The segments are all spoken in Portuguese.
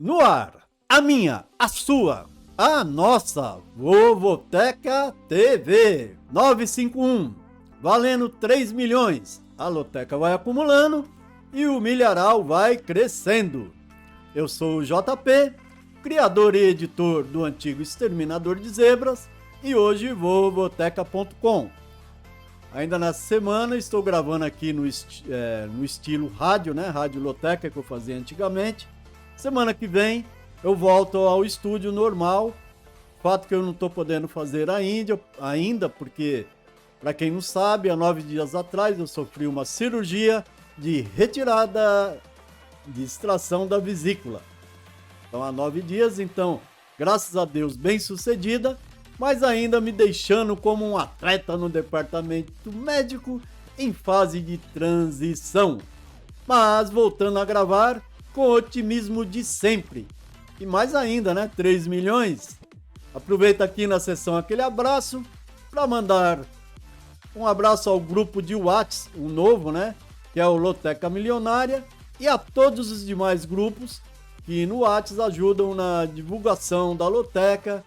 No ar, a minha, a sua, a nossa Vovoteca TV 951, valendo 3 milhões. A loteca vai acumulando e o milharal vai crescendo. Eu sou o JP, criador e editor do antigo Exterminador de Zebras e hoje Vovoteca.com. Ainda nessa semana estou gravando aqui no estilo rádio, né? Rádio Loteca que eu fazia antigamente. Semana que vem eu volto ao estúdio normal. Fato que eu não estou podendo fazer ainda, porque, para quem não sabe, há 9 dias atrás eu sofri uma cirurgia de retirada de extração da vesícula. Então há 9 dias, então, graças a Deus, bem sucedida, mas ainda me deixando como um atleta no departamento médico em fase de transição. Mas voltando a gravar com o otimismo de sempre. E mais ainda, né? 3 milhões. Aproveito aqui na sessão aquele abraço para mandar um abraço ao grupo de WhatsApp, um novo, né? Que é o Loteca Milionária, e a todos os demais grupos que no WhatsApp ajudam na divulgação da Loteca,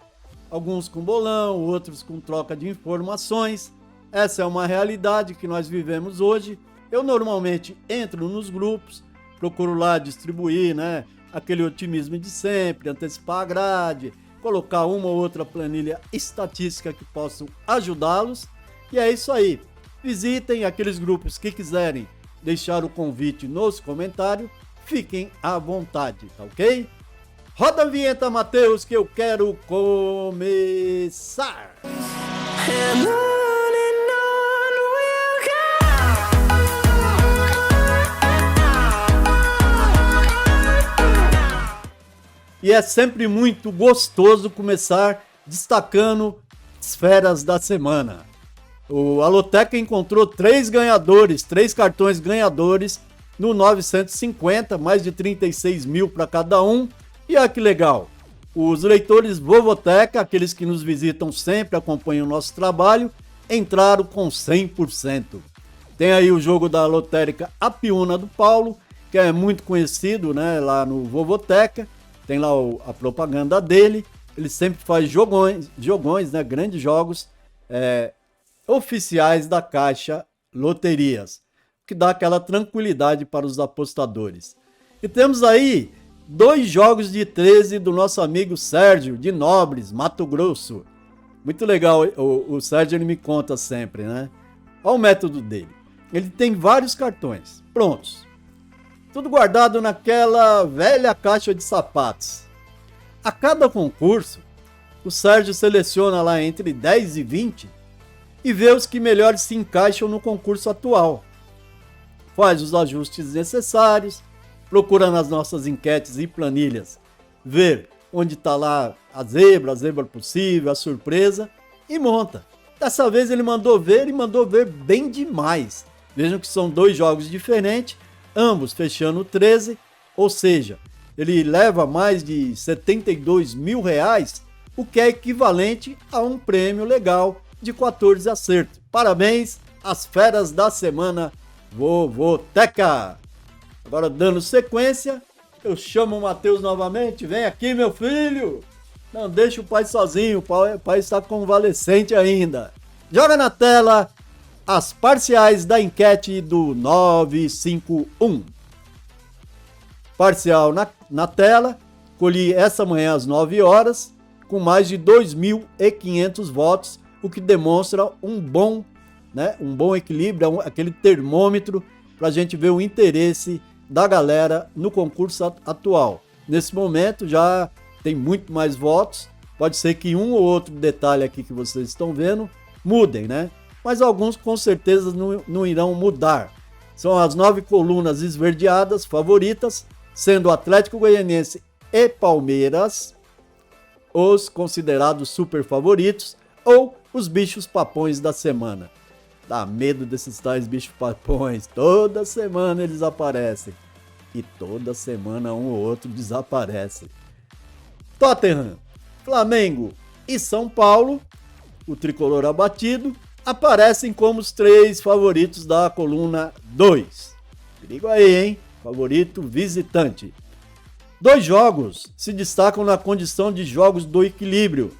alguns com bolão, outros com troca de informações. Essa é uma realidade que nós vivemos hoje. Eu normalmente entro nos grupos, procuro lá distribuir, né, aquele otimismo de sempre, antecipar a grade, colocar uma ou outra planilha estatística que possam ajudá-los. E é isso aí. Visitem aqueles grupos que quiserem deixar o convite nos comentários. Fiquem à vontade, tá ok? Roda a vinheta, Matheus, que eu quero começar! E é sempre muito gostoso começar destacando as feras da semana. A Loteca encontrou 3 cartões ganhadores no 950, mais de 36 mil para cada um. E olha que legal, os leitores Vovoteca, aqueles que nos visitam sempre, acompanham o nosso trabalho, entraram com 100%. Tem aí o jogo da lotérica Apiúna do Paulo, que é muito conhecido, né, lá no Vovoteca. Tem lá a propaganda dele. Ele sempre faz jogões, né, grandes jogos oficiais da Caixa Loterias, que dá aquela tranquilidade para os apostadores. E temos aí 2 jogos de 13 do nosso amigo Sérgio, de Nobres, Mato Grosso. Muito legal, o Sérgio ele me conta sempre, né? Olha o método dele. Ele tem vários cartões prontos, tudo guardado naquela velha caixa de sapatos. A cada concurso, o Sérgio seleciona lá entre 10 e 20 e vê os que melhor se encaixam no concurso atual. Faz os ajustes necessários, procura nas nossas enquetes e planilhas ver onde está lá a zebra possível, a surpresa, e monta. Dessa vez ele mandou ver bem demais. Vejam que são 2 jogos diferentes, ambos fechando 13, ou seja, ele leva mais de 72 mil reais, o que é equivalente a um prêmio legal de 14 acertos. Parabéns às feras da semana Vovoteca! Agora, dando sequência, eu chamo o Matheus novamente. Vem aqui, meu filho! Não deixa o pai sozinho, o pai está convalescente ainda. Joga na tela as parciais da enquete do 951. Parcial na tela, colhi essa manhã às 9 horas, com mais de 2.500 votos, o que demonstra um bom equilíbrio, aquele termômetro para a gente ver o interesse da galera no concurso atual. Nesse momento já tem muito mais votos, pode ser que um ou outro detalhe aqui que vocês estão vendo mudem, né? Mas alguns com certeza não irão mudar. São as 9 colunas esverdeadas favoritas, sendo Atlético Goianiense e Palmeiras os considerados super favoritos ou os bichos papões da semana. Dá medo desses tais bichos papões, toda semana eles aparecem e toda semana um ou outro desaparece. Tottenham, Flamengo e São Paulo, o tricolor abatido, aparecem como os 3 favoritos da coluna 2. Perigo aí, hein? Favorito visitante. Dois jogos se destacam na condição de jogos do equilíbrio.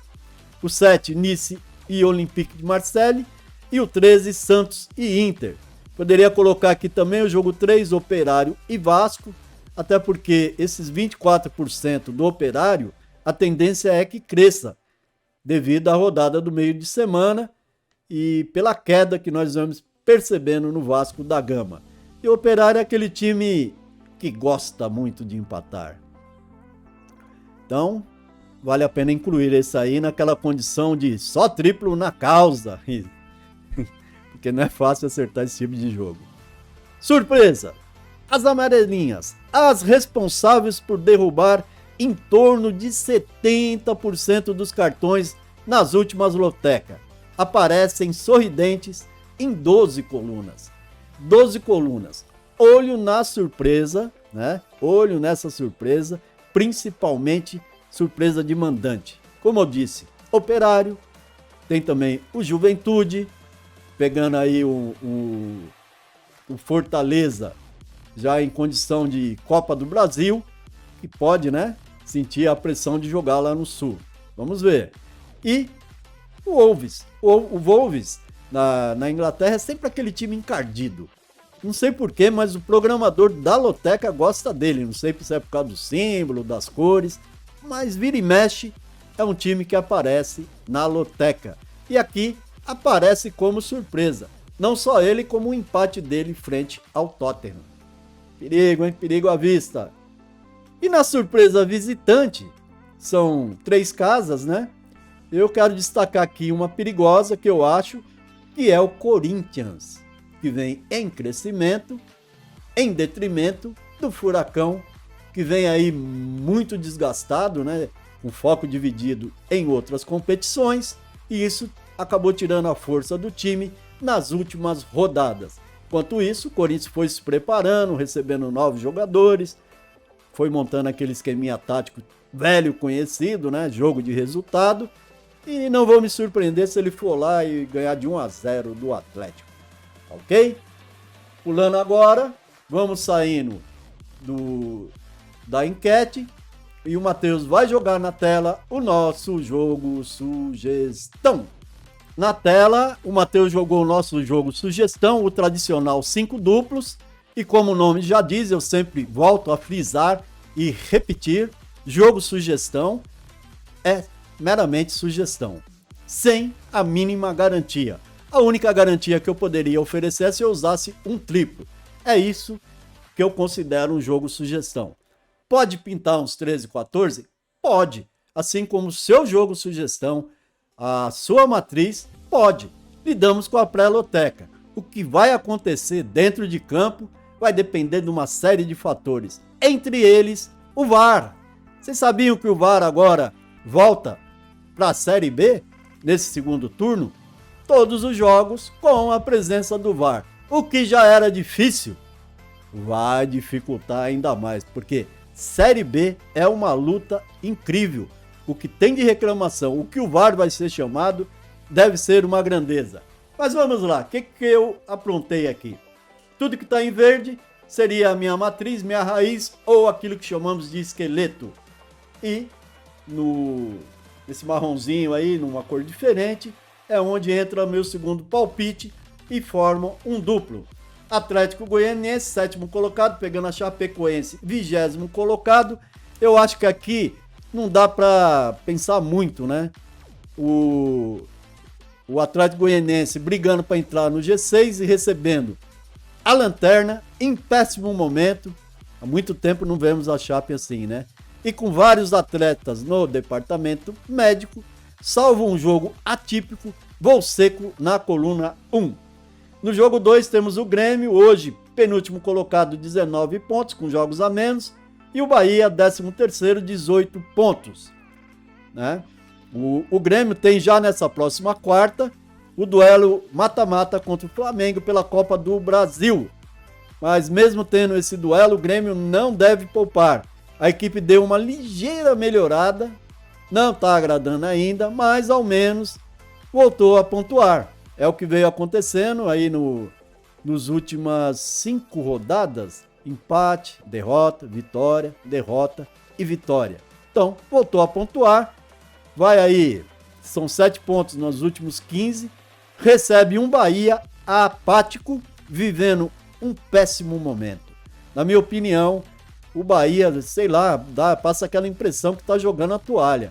O 7, Nice e Olympique de Marseille, e o 13, Santos e Inter. Poderia colocar aqui também o jogo 3, Operário e Vasco, até porque esses 24% do Operário, a tendência é que cresça, devido à rodada do meio de semana e pela queda que nós vamos percebendo no Vasco da Gama. E o Operário é aquele time que gosta muito de empatar. Então, vale a pena incluir esse aí naquela condição de só triplo na causa. Porque não é fácil acertar esse tipo de jogo. Surpresa! As amarelinhas, as responsáveis por derrubar em torno de 70% dos cartões nas últimas lotecas, aparecem sorridentes em 12 colunas. 12 colunas. Olho na surpresa, né? Olho nessa surpresa, principalmente surpresa de mandante. Como eu disse, Operário, tem também o Juventude, pegando aí o Fortaleza, já em condição de Copa do Brasil, que pode, né, sentir a pressão de jogar lá no Sul. Vamos ver. E o Wolves. O Wolves, na Inglaterra, é sempre aquele time encardido. Não sei porquê, mas o programador da loteca gosta dele. Não sei se é por causa do símbolo, das cores, mas vira e mexe, é um time que aparece na loteca. E aqui aparece como surpresa. Não só ele, como o empate dele frente ao Tottenham. Perigo, hein? Perigo à vista. E na surpresa visitante, são 3 casas, né? Eu quero destacar aqui uma perigosa que eu acho, que é o Corinthians, que vem em crescimento, em detrimento do Furacão, que vem aí muito desgastado, né? Com foco dividido em outras competições, e isso acabou tirando a força do time nas últimas rodadas. Enquanto isso, o Corinthians foi se preparando, recebendo novos jogadores, foi montando aquele esqueminha tático velho conhecido, né? Jogo de resultado. E não vou me surpreender se ele for lá e ganhar de 1-0 do Atlético. Ok? Pulando agora, vamos saindo da enquete. E o Matheus vai jogar na tela o nosso jogo sugestão. Na tela, o Matheus jogou o nosso jogo sugestão, o tradicional 5 duplos. E como o nome já diz, eu sempre volto a frisar e repetir, jogo sugestão é meramente sugestão, sem a mínima garantia. A única garantia que eu poderia oferecer é se eu usasse um triplo. É isso que eu considero um jogo sugestão. Pode pintar uns 13, 14? Pode. Assim como o seu jogo sugestão, a sua matriz, pode. Lidamos com a pré-loteca. O que vai acontecer dentro de campo vai depender de uma série de fatores. Entre eles, o VAR. Vocês sabiam que o VAR agora volta para a Série B, nesse segundo turno? Todos os jogos com a presença do VAR. O que já era difícil, vai dificultar ainda mais, porque Série B é uma luta incrível. O que tem de reclamação, o que o VAR vai ser chamado, deve ser uma grandeza. Mas vamos lá, o que eu aprontei aqui? Tudo que está em verde seria a minha matriz, minha raiz ou aquilo que chamamos de esqueleto. E nesse marronzinho aí, numa cor diferente, é onde entra meu segundo palpite e formam um duplo. Atlético Goianiense, 7º colocado, pegando a Chapecoense, 20º colocado. Eu acho que aqui não dá para pensar muito, né? O Atlético Goianiense brigando para entrar no G6 e recebendo a lanterna em péssimo momento. Há muito tempo não vemos a Chape assim, né? E com vários atletas no departamento médico, salvo um jogo atípico, vou seco na coluna 1. No jogo 2 temos o Grêmio, hoje penúltimo colocado, 19 pontos, com jogos a menos, e o Bahia, 13º, 18 pontos. Né? O Grêmio tem já nessa próxima quarta o duelo mata-mata contra o Flamengo pela Copa do Brasil. Mas mesmo tendo esse duelo, o Grêmio não deve poupar. A equipe deu uma ligeira melhorada, não está agradando ainda, mas ao menos voltou a pontuar. É o que veio acontecendo aí nos últimas 5 rodadas, empate, derrota, vitória, derrota. e vitória. Então, voltou a pontuar, vai aí, são 7 pontos nos últimos 15, recebe um Bahia apático, vivendo um péssimo momento. Na minha opinião, o Bahia, sei lá, passa aquela impressão que está jogando a toalha.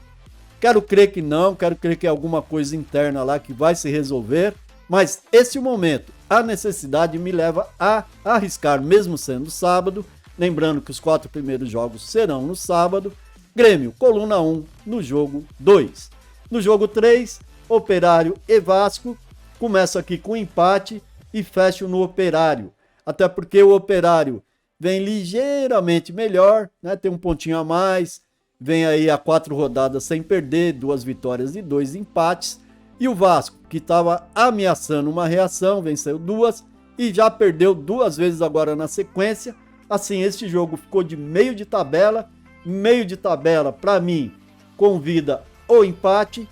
Quero crer que não, quero crer que é alguma coisa interna lá que vai se resolver, mas esse momento, a necessidade me leva a arriscar, mesmo sendo sábado, lembrando que os 4 primeiros jogos serão no sábado, Grêmio, coluna 1, no jogo 2. No jogo 3, Operário e Vasco, começo aqui com empate e fecho no Operário, até porque o Operário vem ligeiramente melhor, né? Tem um pontinho a mais, vem aí a 4 rodadas sem perder, 2 vitórias e 2 empates. E o Vasco, que estava ameaçando uma reação, venceu 2 e já perdeu 2 vezes agora na sequência. Assim, este jogo ficou de meio de tabela. Meio de tabela, para mim, convida o empate.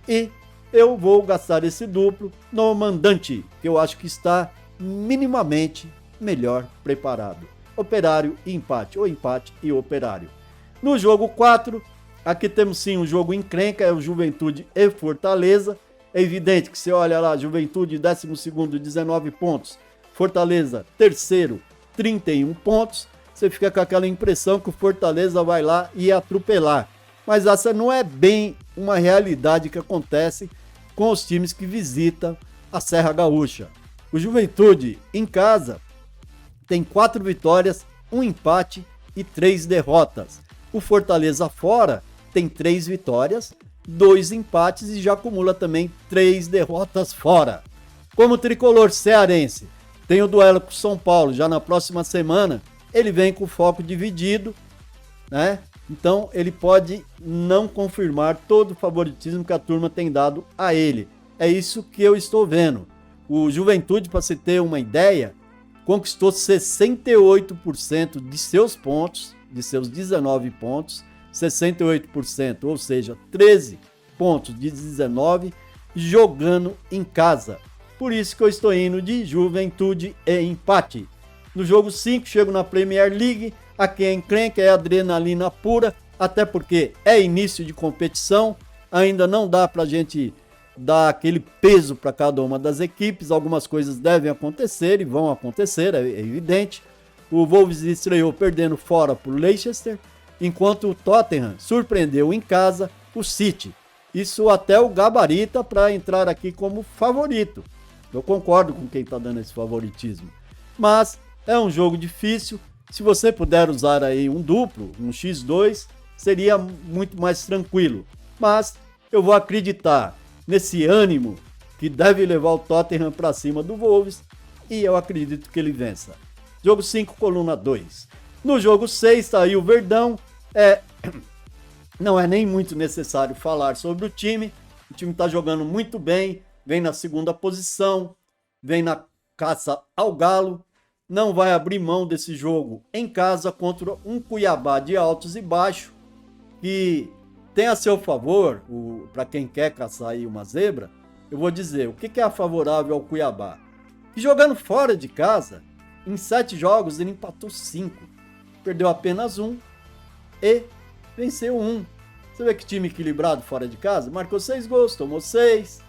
E eu vou gastar esse duplo no mandante, que eu acho que está minimamente melhor preparado. Operário e empate, ou empate e Operário. No jogo 4, aqui temos sim um jogo encrenca, é o Juventude e Fortaleza. É evidente que você olha lá, Juventude 12º, 19 pontos. Fortaleza, terceiro, 31 pontos. Você fica com aquela impressão que o Fortaleza vai lá e atropelar. Mas essa não é bem uma realidade que acontece com os times que visitam a Serra Gaúcha. O Juventude, em casa, tem 4 vitórias, 1 empate e 3 derrotas. O Fortaleza fora tem 3 vitórias, 2 empates e já acumula também 3 derrotas fora. Como tricolor cearense, tem o duelo com o São Paulo já na próxima semana, ele vem com foco dividido, né? Então ele pode não confirmar todo o favoritismo que a turma tem dado a ele. É isso que eu estou vendo. O Juventude, para você ter uma ideia, conquistou 68% de seus pontos, de seus 19 pontos, 68%, ou seja, 13 pontos de 19, jogando em casa. Por isso que eu estou indo de Juventude e empate. No jogo 5, chego na Premier League, aqui é encrenca, é adrenalina pura, até porque é início de competição, ainda não dá pra gente dar aquele peso para cada uma das equipes, algumas coisas devem acontecer e vão acontecer, é evidente. O Wolves estreou perdendo fora por Leicester, enquanto o Tottenham surpreendeu em casa o City. Isso até o gabarita para entrar aqui como favorito. Eu concordo com quem está dando esse favoritismo. Mas é um jogo difícil. Se você puder usar aí um duplo, um X2, seria muito mais tranquilo. Mas eu vou acreditar nesse ânimo que deve levar o Tottenham para cima do Wolves e eu acredito que ele vença. Jogo 5, coluna 2. No jogo 6 está aí o Verdão. Não é nem muito necessário falar sobre o time. O time está jogando muito bem, vem na segunda posição, vem na caça ao galo. Não vai abrir mão desse jogo em casa contra um Cuiabá de altos e baixos, que tem a seu favor, para quem quer caçar aí uma zebra, eu vou dizer, o que é favorável ao Cuiabá? Que jogando fora de casa, em 7 jogos ele empatou 5, perdeu apenas 1 e venceu 1. Você vê que time equilibrado fora de casa? Marcou 6 gols, tomou 6.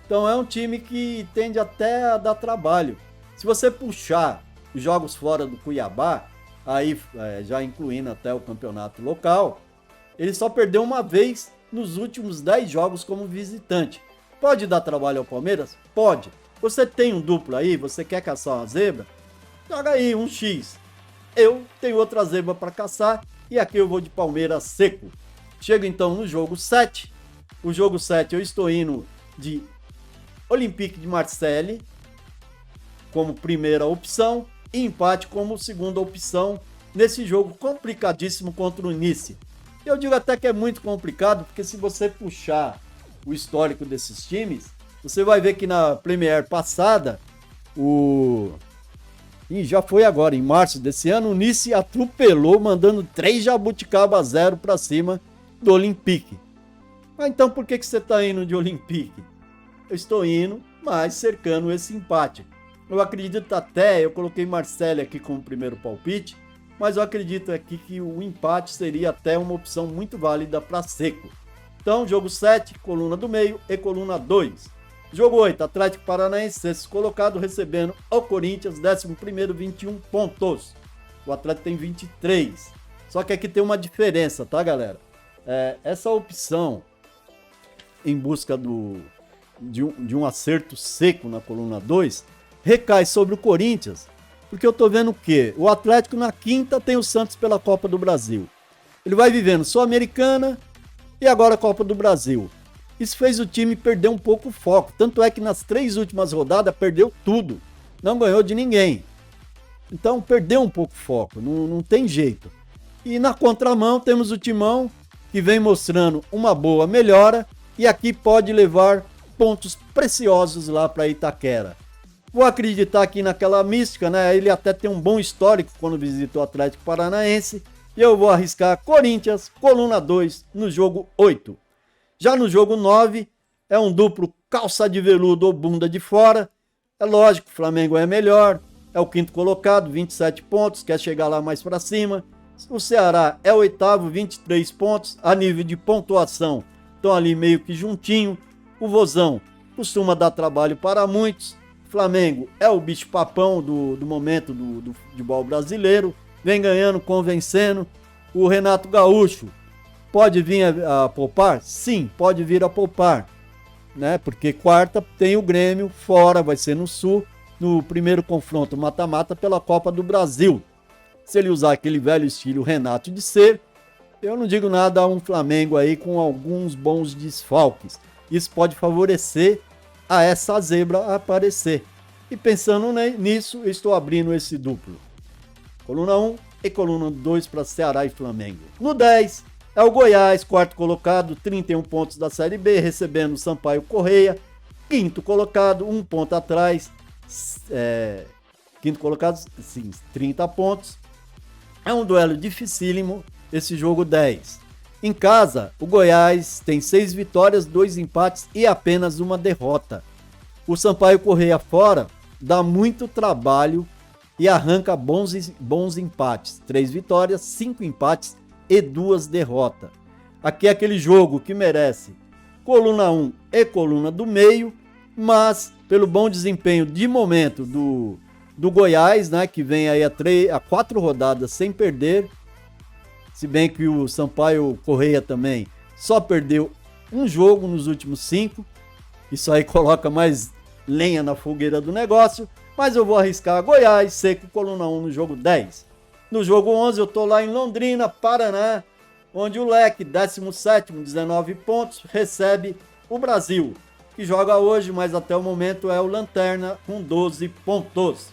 Então é um time que tende até a dar trabalho. Se você puxar os jogos fora do Cuiabá, aí já incluindo até o campeonato local, ele só perdeu uma vez nos últimos 10 jogos como visitante. Pode dar trabalho ao Palmeiras? Pode. Você tem um duplo aí, você quer caçar uma zebra? Joga aí um X. Eu tenho outra zebra para caçar e aqui eu vou de Palmeiras seco. Chego então no jogo 7. O jogo 7 eu estou indo de Olympique de Marseille como primeira opção e empate como segunda opção nesse jogo complicadíssimo contra o Nice. Eu digo até que é muito complicado, porque se você puxar o histórico desses times, você vai ver que na Premier passada, e já foi agora, em março desse ano, o Nice atropelou, mandando 3 jabuticaba 0 para cima do Olympique. Mas então por que você está indo de Olympique? Eu estou indo, mas cercando esse empate. Eu acredito até, eu coloquei Marseille aqui como primeiro palpite, mas eu acredito aqui que o empate seria até uma opção muito válida para Seco. Então, jogo 7, coluna do meio e coluna 2. Jogo 8, Atlético Paranaense, sexto colocado, recebendo o Corinthians, 11º, 21 pontos. O Atlético tem 23. Só que aqui tem uma diferença, tá, galera? Essa opção em busca de um acerto seco na coluna 2 recai sobre o Corinthians, porque eu tô vendo o quê? O Atlético na quinta tem o Santos pela Copa do Brasil. Ele vai vivendo Sul-Americana e agora a Copa do Brasil. Isso fez o time perder um pouco o foco. Tanto é que nas 3 últimas rodadas perdeu tudo. Não ganhou de ninguém. Então perdeu um pouco o foco. Não tem jeito. E na contramão temos o Timão, que vem mostrando uma boa melhora. E aqui pode levar pontos preciosos lá para Itaquera. Vou acreditar aqui naquela mística, né? Ele até tem um bom histórico quando visita o Atlético Paranaense. E eu vou arriscar Corinthians, coluna 2, no jogo 8. Já no jogo 9, é um duplo calça de veludo ou bunda de fora. É lógico, o Flamengo é melhor, é o quinto colocado, 27 pontos, quer chegar lá mais para cima. O Ceará é o oitavo, 23 pontos, a nível de pontuação, estão ali meio que juntinho. O Vozão costuma dar trabalho para muitos. O Flamengo é o bicho-papão do momento do futebol brasileiro, vem ganhando, convencendo. O Renato Gaúcho pode vir a poupar? Sim, pode vir a poupar, né? Porque quarta tem o Grêmio fora, vai ser no Sul, no primeiro confronto mata-mata pela Copa do Brasil. Se ele usar aquele velho estilo Renato de ser, eu não digo nada a um Flamengo aí com alguns bons desfalques. Isso pode favorecer a essa zebra aparecer. E pensando nisso, eu estou abrindo esse duplo. Coluna 1 e coluna 2 para Ceará e Flamengo. No 10, é o Goiás, quarto colocado, 31 pontos da Série B, recebendo o Sampaio Correia, quinto colocado, 1 ponto atrás, quinto colocado, sim, 30 pontos. É um duelo dificílimo, esse jogo 10. Em casa, o Goiás tem 6 vitórias, 2 empates e apenas uma derrota. O Sampaio Correia fora dá muito trabalho e arranca bons empates, 3 vitórias, 5 empates e 2 derrotas. Aqui é aquele jogo que merece coluna 1 e coluna do meio, mas pelo bom desempenho de momento do Goiás, né, que vem aí a 4 rodadas sem perder, se bem que o Sampaio Correia também só perdeu um jogo nos últimos 5, isso aí coloca mais lenha na fogueira do negócio, mas eu vou arriscar Goiás, seco, coluna 1 no jogo 10. No jogo 11 eu tô lá em Londrina, Paraná, onde o Leque, 17º, 19 pontos, recebe o Brasil, que joga hoje, mas até o momento é o Lanterna com 12 pontos.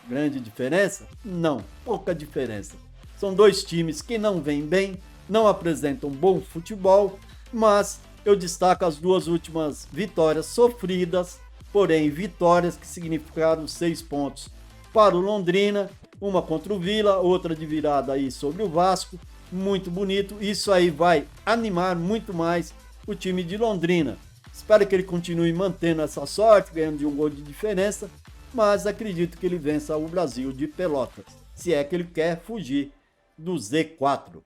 Grande diferença? Não, pouca diferença. São 2 times que não vêm bem, não apresentam bom futebol, mas eu destaco as 2 últimas vitórias sofridas, porém vitórias que significaram 6 pontos para o Londrina, uma contra o Vila, outra de virada aí sobre o Vasco, muito bonito. Isso aí vai animar muito mais o time de Londrina. Espero que ele continue mantendo essa sorte, ganhando de um gol de diferença, mas acredito que ele vença o Brasil de Pelotas, se é que ele quer fugir do Z4.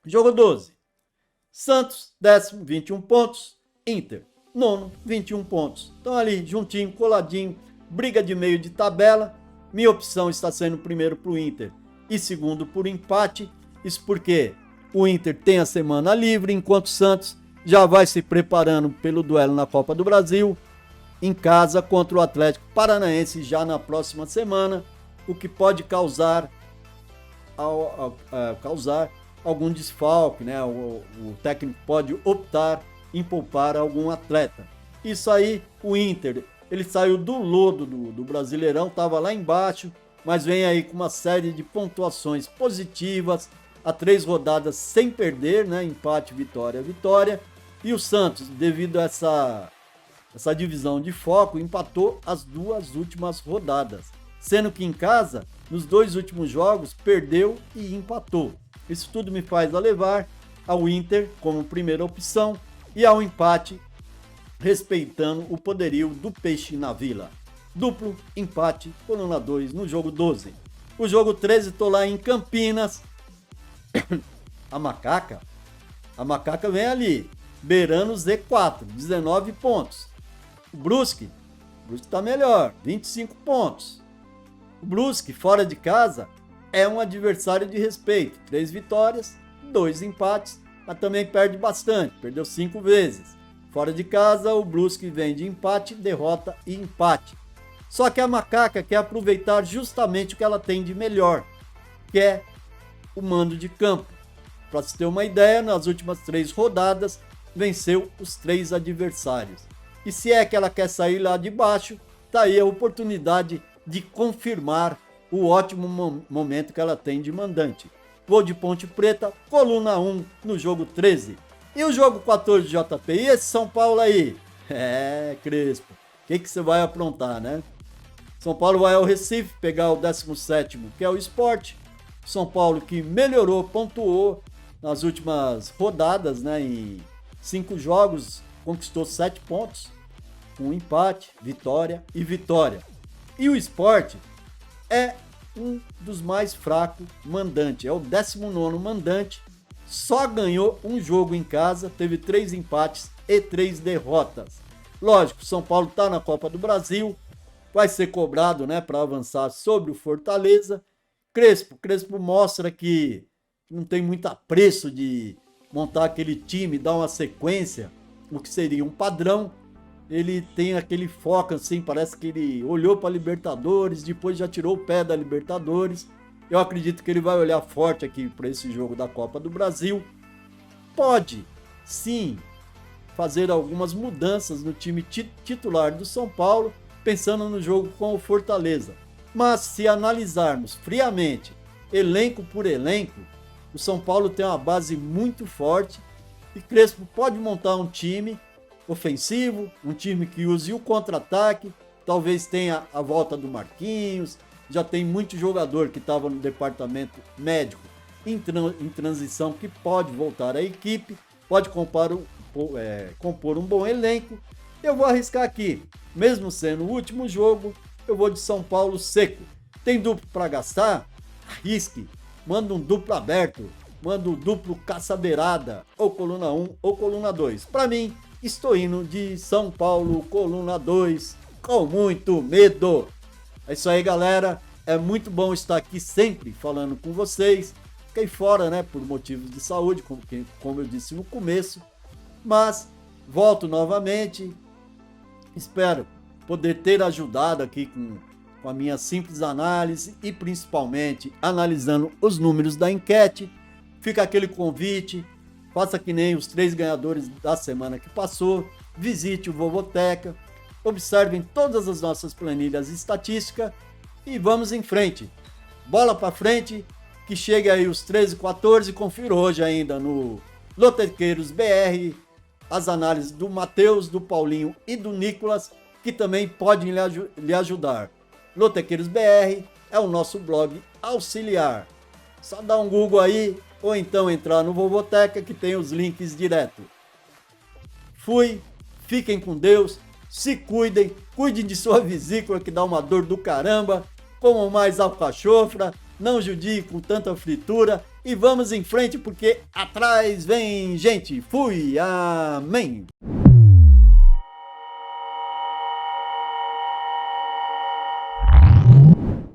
Jogo 12. Santos, 10º, 21 pontos. Inter, 9º, 21 pontos. Estão ali juntinho, coladinho, briga de meio de tabela. Minha opção está sendo primeiro para o Inter e segundo por empate. Isso porque o Inter tem a semana livre, enquanto o Santos já vai se preparando pelo duelo na Copa do Brasil, em casa contra o Atlético Paranaense já na próxima semana, o que pode causar algum desfalque, né? O técnico pode optar em poupar algum atleta. Isso aí, o Inter, ele saiu do lodo do Brasileirão, estava lá embaixo, mas vem aí com uma série de pontuações positivas, a 3 rodadas sem perder, né? Empate, vitória, vitória. E o Santos, devido a essa divisão de foco, empatou as 2 últimas rodadas, sendo que em casa, nos 2 últimos jogos, perdeu e empatou. Isso tudo me faz a levar ao Inter como primeira opção e ao empate, respeitando o poderio do Peixe na Vila. Duplo empate, coluna 2 no jogo 12. O jogo 13 tô lá em Campinas. A Macaca vem ali, beirando o Z4, 19 pontos. O Brusque tá melhor, 25 pontos. O Brusque, fora de casa, é um adversário de respeito. 3 vitórias, 2 empates, mas também perde bastante, perdeu 5 vezes. Fora de casa, o Brusque vem de empate, derrota e empate. Só que a Macaca quer aproveitar justamente o que ela tem de melhor, que é o mando de campo. Para se ter uma ideia, nas últimas 3 rodadas, venceu os 3 adversários. E se é que ela quer sair lá de baixo, tá aí a oportunidade de confirmar o ótimo momento que ela tem de mandante. Vou de Ponte Preta, coluna 1 no jogo 13. E o jogo 14 JP? E esse São Paulo aí? Crespo, o que você vai aprontar, né? São Paulo vai ao Recife pegar o 17º, que é o Sport. São Paulo que melhorou, pontuou nas últimas rodadas, né? Em 5 jogos, conquistou 7 pontos, um empate, vitória e vitória. E o Sport é um dos mais fracos mandantes, é o 19º mandante, só ganhou um jogo em casa, teve 3 empates e 3 derrotas. Lógico, São Paulo está na Copa do Brasil, vai ser cobrado, né, para avançar sobre o Fortaleza. Crespo mostra que não tem muito apreço de montar aquele time, dar uma sequência, o que seria um padrão. Ele tem aquele foco assim, parece que ele olhou para a Libertadores, depois já tirou o pé da Libertadores. Eu acredito que ele vai olhar forte aqui para esse jogo da Copa do Brasil. Pode, sim, fazer algumas mudanças no time titular do São Paulo, pensando no jogo com o Fortaleza. Mas se analisarmos friamente, elenco por elenco, o São Paulo tem uma base muito forte e Crespo pode montar um time ofensivo, um time que use o contra-ataque, talvez tenha a volta do Marquinhos, já tem muito jogador que estava no departamento médico em transição que pode voltar à equipe, pode compor um bom elenco. Eu vou arriscar aqui, mesmo sendo o último jogo, eu vou de São Paulo seco. Tem duplo para gastar? Arrisque, manda um duplo aberto, manda um duplo caçabeirada, ou coluna 1 ou coluna 2. Para mim, estou indo de São Paulo, coluna 2, com muito medo. É isso aí, galera. É muito bom estar aqui sempre falando com vocês. Fiquei fora, né, por motivos de saúde, como eu disse no começo. Mas volto novamente. Espero poder ter ajudado aqui com a minha simples análise e principalmente analisando os números da enquete. Fica aquele convite. Faça que nem os 3 ganhadores da semana que passou. Visite o Vovoteca. Observem todas as nossas planilhas e estatísticas. E vamos em frente. Bola para frente. Que chegue aí os 13 e 14. Confira hoje ainda no Lotequeiros BR as análises do Matheus, do Paulinho e do Nicolas, que também podem lhe ajudar. Lotequeiros BR é o nosso blog auxiliar. Só dá um Google aí, ou então entrar no Vovoteca que tem os links direto. Fui, fiquem com Deus, se cuidem de sua vesícula que dá uma dor do caramba, comam mais alcachofra, não judie com tanta fritura e vamos em frente porque atrás vem gente. Fui, amém!